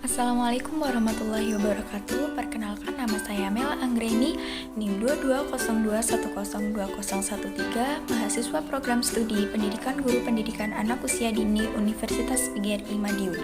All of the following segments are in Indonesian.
Assalamualaikum warahmatullahi wabarakatuh. Perkenalkan, nama saya Mela Anggreni, NIM 2202002013, mahasiswa program studi Pendidikan Guru Pendidikan Anak Usia Dini Universitas PGRI Madiun.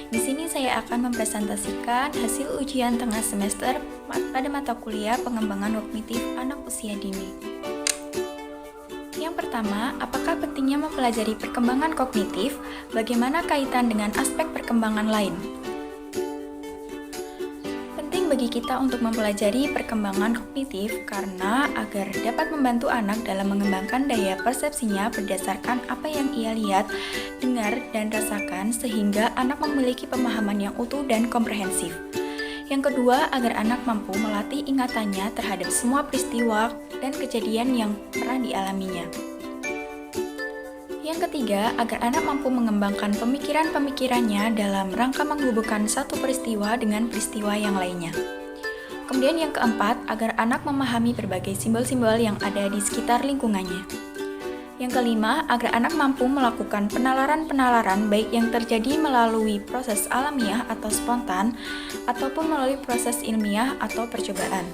Di sini saya akan mempresentasikan hasil ujian tengah semester pada mata kuliah Pengembangan Kognitif Anak Usia Dini. Yang pertama, apakah pentingnya mempelajari perkembangan kognitif? Bagaimana kaitan dengan aspek perkembangan lain? Bagi kita untuk mempelajari perkembangan kognitif karena agar dapat membantu anak dalam mengembangkan daya persepsinya berdasarkan apa yang ia lihat, dengar, dan rasakan sehingga anak memiliki pemahaman yang utuh dan komprehensif. Yang kedua, agar anak mampu melatih ingatannya terhadap semua peristiwa dan kejadian yang pernah dialaminya. Yang ketiga, agar anak mampu mengembangkan pemikiran-pemikirannya dalam rangka menghubungkan satu peristiwa dengan peristiwa yang lainnya. Kemudian yang keempat, agar anak memahami berbagai simbol-simbol yang ada di sekitar lingkungannya. Yang kelima, agar anak mampu melakukan penalaran-penalaran baik yang terjadi melalui proses alamiah atau spontan, ataupun melalui proses ilmiah atau percobaan.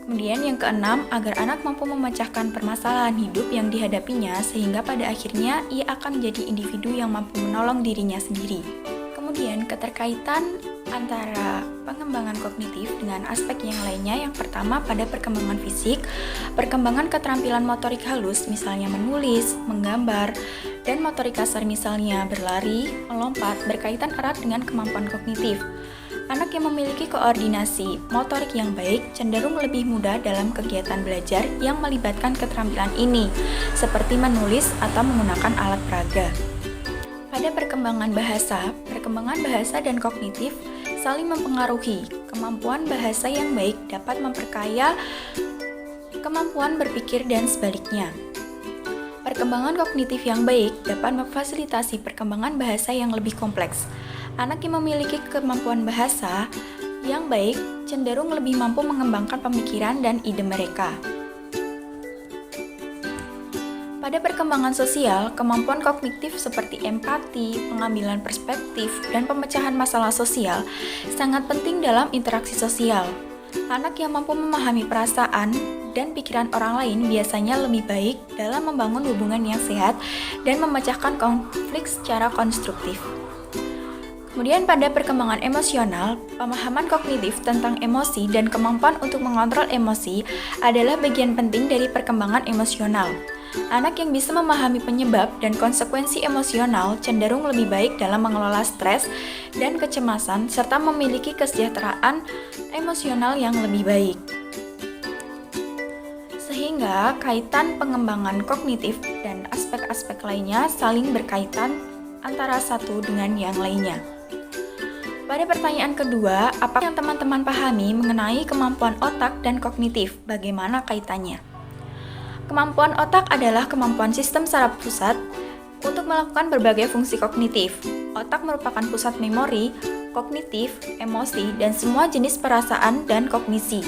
Kemudian yang keenam, agar anak mampu memecahkan permasalahan hidup yang dihadapinya sehingga pada akhirnya ia akan menjadi individu yang mampu menolong dirinya sendiri. Kemudian keterkaitan antara pengembangan kognitif dengan aspek yang lainnya, yang pertama pada perkembangan fisik, perkembangan keterampilan motorik halus misalnya menulis, menggambar, dan motorik kasar misalnya berlari, melompat berkaitan erat dengan kemampuan kognitif. Anak yang memiliki koordinasi motorik yang baik cenderung lebih mudah dalam kegiatan belajar yang melibatkan keterampilan ini, seperti menulis atau menggunakan alat peraga. Pada perkembangan bahasa dan kognitif saling mempengaruhi. Kemampuan bahasa yang baik dapat memperkaya kemampuan berpikir dan sebaliknya. Perkembangan kognitif yang baik dapat memfasilitasi perkembangan bahasa yang lebih kompleks. Anak yang memiliki kemampuan bahasa yang baik cenderung lebih mampu mengembangkan pemikiran dan ide mereka. Pada perkembangan sosial, kemampuan kognitif seperti empati, pengambilan perspektif, dan pemecahan masalah sosial sangat penting dalam interaksi sosial. Anak yang mampu memahami perasaan dan pikiran orang lain biasanya lebih baik dalam membangun hubungan yang sehat dan memecahkan konflik secara konstruktif. Kemudian pada perkembangan emosional, pemahaman kognitif tentang emosi dan kemampuan untuk mengontrol emosi adalah bagian penting dari perkembangan emosional. Anak yang bisa memahami penyebab dan konsekuensi emosional cenderung lebih baik dalam mengelola stres dan kecemasan serta memiliki kesejahteraan emosional yang lebih baik. Sehingga kaitan pengembangan kognitif dan aspek-aspek lainnya saling berkaitan antara satu dengan yang lainnya. Pada pertanyaan kedua, apa yang teman-teman pahami mengenai kemampuan otak dan kognitif? Bagaimana kaitannya? Kemampuan otak adalah kemampuan sistem saraf pusat untuk melakukan berbagai fungsi kognitif. Otak merupakan pusat memori, kognitif, emosi, dan semua jenis perasaan dan kognisi.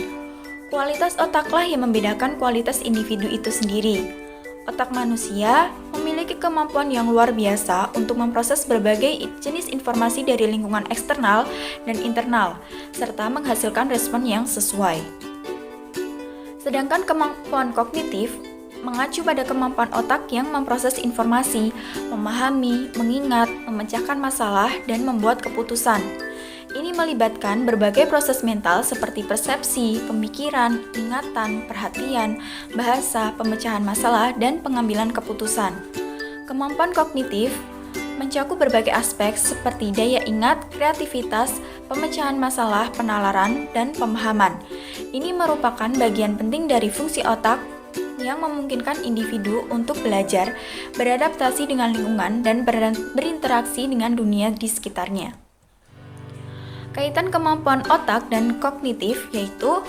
Kualitas otaklah yang membedakan kualitas individu itu sendiri. Otak manusia memiliki kemampuan yang luar biasa untuk memproses berbagai jenis informasi dari lingkungan eksternal dan internal, serta menghasilkan respon yang sesuai. Sedangkan kemampuan kognitif mengacu pada kemampuan otak yang memproses informasi, memahami, mengingat, memecahkan masalah, dan membuat keputusan. Ini melibatkan berbagai proses mental seperti persepsi, pemikiran, ingatan, perhatian, bahasa, pemecahan masalah, dan pengambilan keputusan. Kemampuan kognitif mencakup berbagai aspek seperti daya ingat, kreativitas, pemecahan masalah, penalaran, dan pemahaman. Ini merupakan bagian penting dari fungsi otak yang memungkinkan individu untuk belajar, beradaptasi dengan lingkungan, dan berinteraksi dengan dunia di sekitarnya. Kaitan kemampuan otak dan kognitif yaitu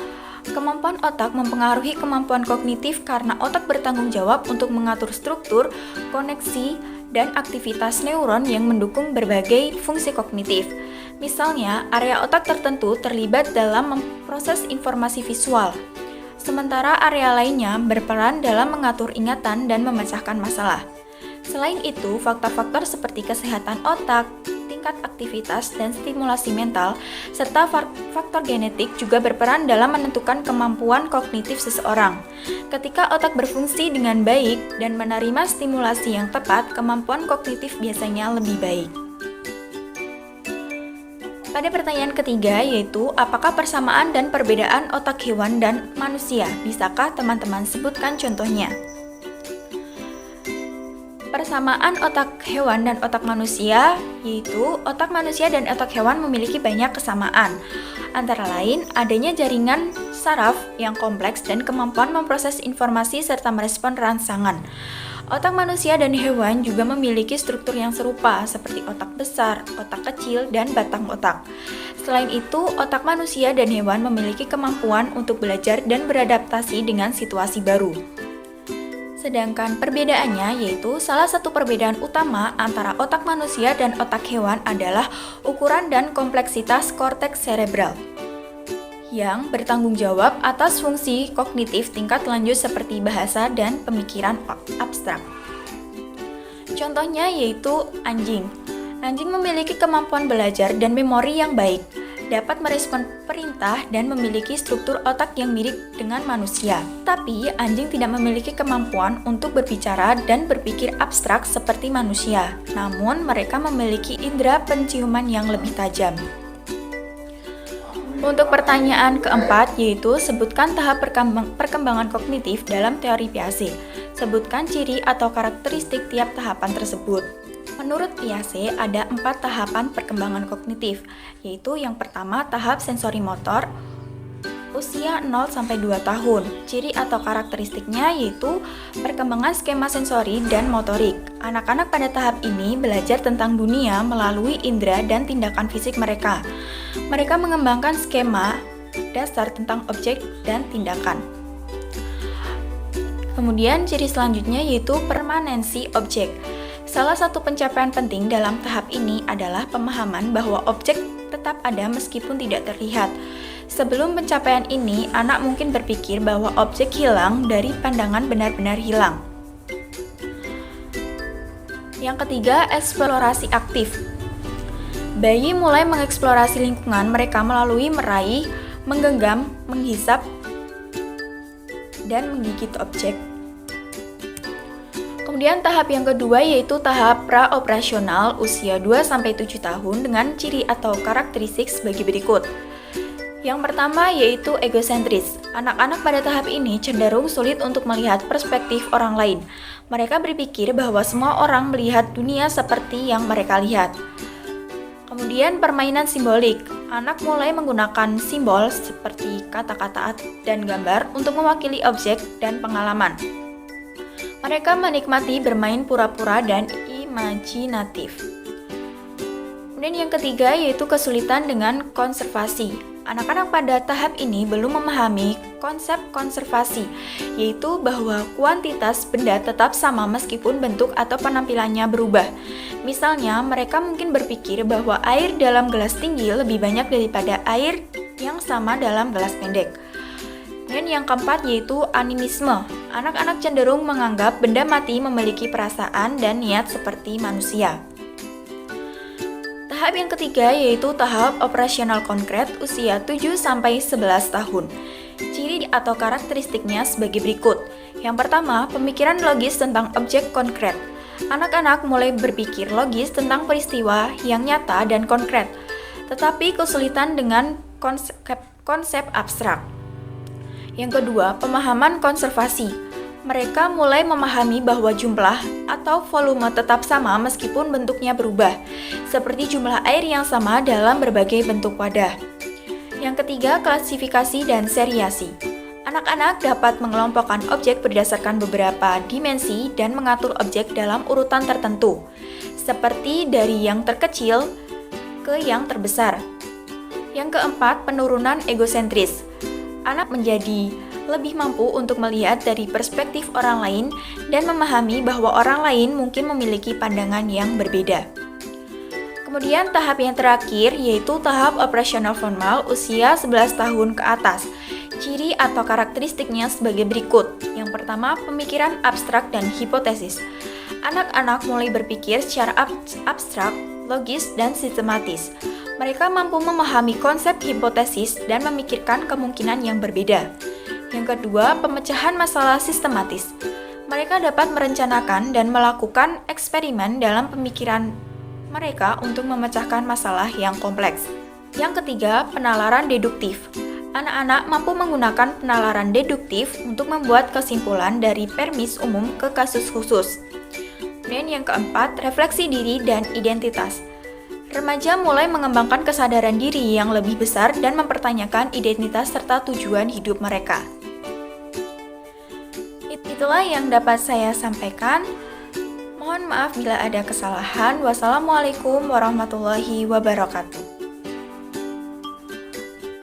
kemampuan otak mempengaruhi kemampuan kognitif karena otak bertanggung jawab untuk mengatur struktur, koneksi, dan aktivitas neuron yang mendukung berbagai fungsi kognitif. Misalnya, area otak tertentu terlibat dalam memproses informasi visual, sementara area lainnya berperan dalam mengatur ingatan dan memecahkan masalah. Selain itu, faktor-faktor seperti kesehatan otak, tingkat aktivitas dan stimulasi mental, serta faktor genetik juga berperan dalam menentukan kemampuan kognitif seseorang. Ketika otak berfungsi dengan baik dan menerima stimulasi yang tepat, kemampuan kognitif biasanya lebih baik. Pada pertanyaan ketiga, yaitu apakah persamaan dan perbedaan otak hewan dan manusia? Bisakah teman-teman sebutkan contohnya? Persamaan otak hewan dan otak manusia, yaitu otak manusia dan otak hewan memiliki banyak kesamaan. Antara lain, adanya jaringan saraf yang kompleks dan kemampuan memproses informasi serta merespon rangsangan. Otak manusia dan hewan juga memiliki struktur yang serupa, seperti otak besar, otak kecil, dan batang otak. Selain itu, otak manusia dan hewan memiliki kemampuan untuk belajar dan beradaptasi dengan situasi baru. Sedangkan perbedaannya yaitu salah satu perbedaan utama antara otak manusia dan otak hewan adalah ukuran dan kompleksitas korteks serebral yang bertanggung jawab atas fungsi kognitif tingkat lanjut seperti bahasa dan pemikiran abstrak. Contohnya yaitu anjing. Anjing memiliki kemampuan belajar dan memori yang baik, dapat merespon perintah dan memiliki struktur otak yang mirip dengan manusia. Tapi, anjing tidak memiliki kemampuan untuk berbicara dan berpikir abstrak seperti manusia. Namun, mereka memiliki indera penciuman yang lebih tajam. Untuk pertanyaan keempat, yaitu sebutkan tahap perkembangan kognitif dalam teori Piaget. Sebutkan ciri atau karakteristik tiap tahapan tersebut. Menurut Piaget, ada 4 tahapan perkembangan kognitif, yaitu yang pertama tahap sensori motor, usia 0-2 tahun. Ciri atau karakteristiknya yaitu perkembangan skema sensori dan motorik. Anak-anak pada tahap ini belajar tentang dunia melalui indera dan tindakan fisik mereka. Mereka mengembangkan skema dasar tentang objek dan tindakan. Kemudian ciri selanjutnya yaitu permanensi objek. Salah satu pencapaian penting dalam tahap ini adalah pemahaman bahwa objek tetap ada meskipun tidak terlihat. Sebelum pencapaian ini, anak mungkin berpikir bahwa objek hilang dari pandangan benar-benar hilang. Yang ketiga, eksplorasi aktif. Bayi mulai mengeksplorasi lingkungan mereka melalui meraih, menggenggam, menghisap, dan menggigit objek. Kemudian tahap yang kedua yaitu tahap praoperasional usia 2-7 tahun dengan ciri atau karakteristik sebagai berikut. Yang pertama yaitu egosentris. Anak-anak pada tahap ini cenderung sulit untuk melihat perspektif orang lain. Mereka berpikir bahwa semua orang melihat dunia seperti yang mereka lihat. Kemudian permainan simbolik. Anak mulai menggunakan simbol seperti kata-kata dan gambar untuk mewakili objek dan pengalaman. Mereka menikmati bermain pura-pura dan imajinatif. Kemudian yang ketiga yaitu kesulitan dengan konservasi. Anak-anak pada tahap ini belum memahami konsep konservasi, yaitu bahwa kuantitas benda tetap sama meskipun bentuk atau penampilannya berubah. Misalnya, mereka mungkin berpikir bahwa air dalam gelas tinggi lebih banyak daripada air yang sama dalam gelas pendek. Dan yang keempat yaitu animisme. Anak-anak cenderung menganggap benda mati memiliki perasaan dan niat seperti manusia. Tahap yang ketiga yaitu tahap operasional konkret usia 7-11 tahun. Ciri atau karakteristiknya sebagai berikut. Yang pertama, pemikiran logis tentang objek konkret. Anak-anak mulai berpikir logis tentang peristiwa yang nyata dan konkret, tetapi kesulitan dengan konsep abstrak. Yang kedua, pemahaman konservasi. Mereka mulai memahami bahwa jumlah atau volume tetap sama meskipun bentuknya berubah, seperti jumlah air yang sama dalam berbagai bentuk wadah. Yang ketiga, klasifikasi dan seriasi. Anak-anak dapat mengelompokkan objek berdasarkan beberapa dimensi dan mengatur objek dalam urutan tertentu, seperti dari yang terkecil ke yang terbesar. Yang keempat, penurunan egosentris. Anak menjadi lebih mampu untuk melihat dari perspektif orang lain dan memahami bahwa orang lain mungkin memiliki pandangan yang berbeda. Kemudian tahap yang terakhir yaitu tahap operasional formal usia 11 tahun ke atas. Ciri atau karakteristiknya sebagai berikut. Yang pertama, pemikiran abstrak dan hipotesis. Anak-anak mulai berpikir secara abstrak, logis, dan sistematis. Mereka mampu memahami konsep hipotesis dan memikirkan kemungkinan yang berbeda. Yang kedua, pemecahan masalah sistematis. Mereka dapat merencanakan dan melakukan eksperimen dalam pemikiran mereka untuk memecahkan masalah yang kompleks. Yang ketiga, penalaran deduktif. Anak-anak mampu menggunakan penalaran deduktif untuk membuat kesimpulan dari premis umum ke kasus khusus. Kemudian yang keempat, refleksi diri dan identitas. Remaja mulai mengembangkan kesadaran diri yang lebih besar dan mempertanyakan identitas serta tujuan hidup mereka. Itulah yang dapat saya sampaikan. Mohon maaf bila ada kesalahan. Wassalamualaikum warahmatullahi wabarakatuh.